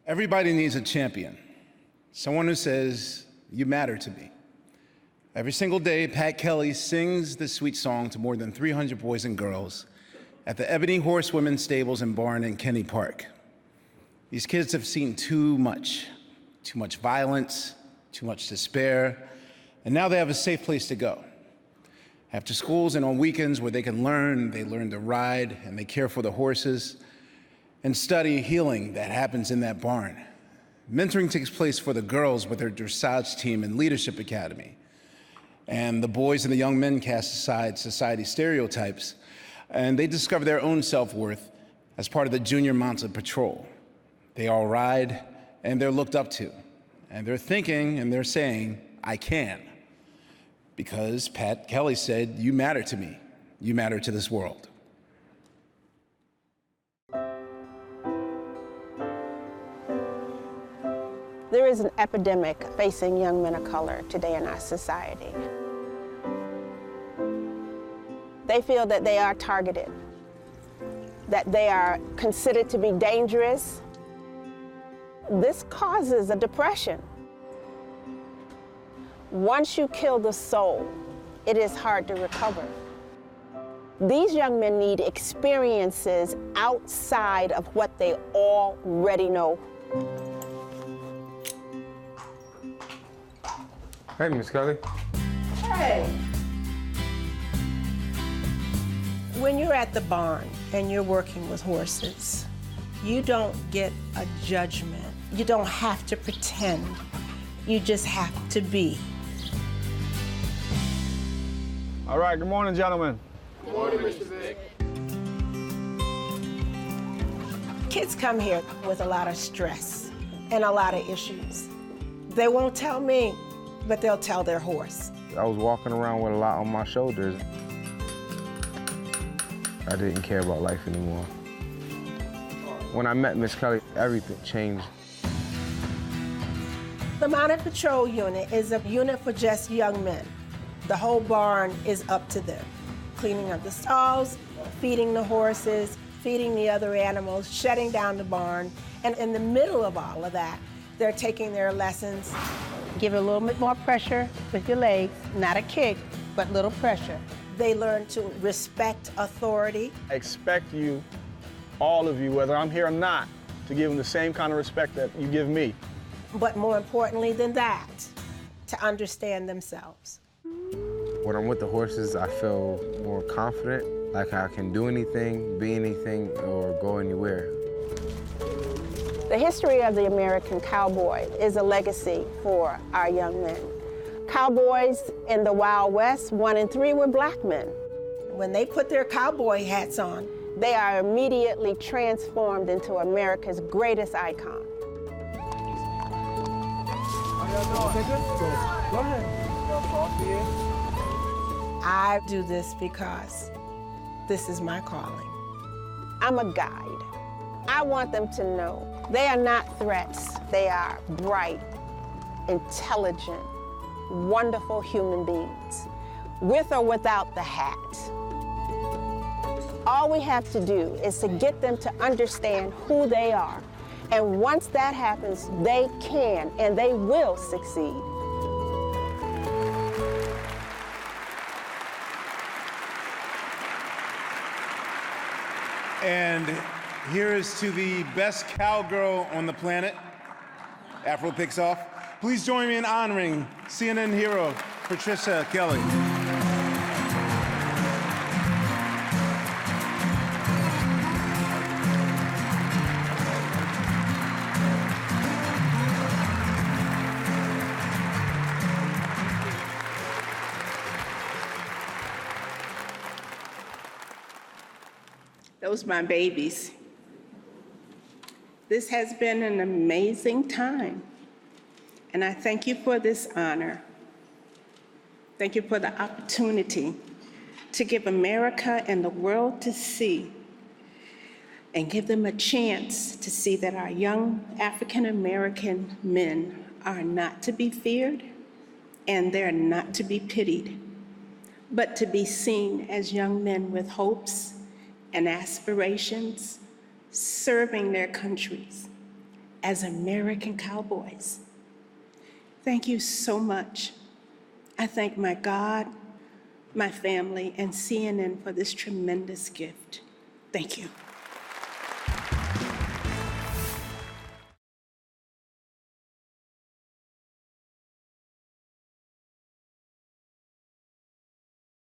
Everybody needs a champion, someone who says, "You matter to me." Every single day, Pat Kelly sings this sweet song to more than 300 boys and girls at the Ebony Horse Women's Stables and Barn in Kenny Park. These kids have seen too much violence, too much despair, and now they have a safe place to go. After schools and on weekends where they learn to ride and they care for the horses and study healing that happens in that barn. Mentoring takes place for the girls with their dressage team and leadership academy. And the boys and the young men cast aside society's stereotypes, and they discover their own self-worth as part of the Junior Mounted Patrol. They all ride, and they're looked up to. And they're thinking, and they're saying, "I can." Because Pat Kelly said, "You matter to me. You matter to this world." There is an epidemic facing young men of color today in our society. They feel that they are targeted, that they are considered to be dangerous. This causes a depression. Once you kill the soul, it is hard to recover. These young men need experiences outside of what they already know. Hey, Miss Kelly. Hey. When you're at the barn and you're working with horses, you don't get a judgment. You don't have to pretend. You just have to be. All right, good morning, gentlemen. Good morning, Mr. Vick. Kids come here with a lot of stress and a lot of issues. They won't tell me, but they'll tell their horse. I was walking around with a lot on my shoulders. I didn't care about life anymore. When I met Miss Kelly, everything changed. The Mounted Patrol Unit is a unit for just young men. The whole barn is up to them. Cleaning up the stalls, feeding the horses, feeding the other animals, shutting down the barn. And in the middle of all of that, they're taking their lessons. Give it a little bit more pressure with your legs, not a kick, but little pressure. They learn to respect authority. I expect you, all of you, whether I'm here or not, to give them the same kind of respect that you give me. But more importantly than that, to understand themselves. When I'm with the horses, I feel more confident, like I can do anything, be anything, or go anywhere. The history of the American cowboy is a legacy for our young men. Cowboys in the Wild West, 1 in 3 were black men. When they put their cowboy hats on, they are immediately transformed into America's greatest icon. Go ahead. I do this because this is my calling. I'm a guide. I want them to know they are not threats. They are bright, intelligent, wonderful human beings, with or without the hat. All we have to do is to get them to understand who they are. And once that happens, they can and they will succeed. And here is to the best cowgirl on the planet. Afro picks off. Please join me in honoring CNN hero, Patricia Kelly. Those my babies. This has been an amazing time, and I thank you for this honor. Thank you for the opportunity to give America and the world to see and give them a chance to see that our young African-American men are not to be feared and they're not to be pitied, but to be seen as young men with hopes and aspirations, serving their countries as American cowboys. Thank you so much. I thank my God, my family, and CNN for this tremendous gift. Thank you.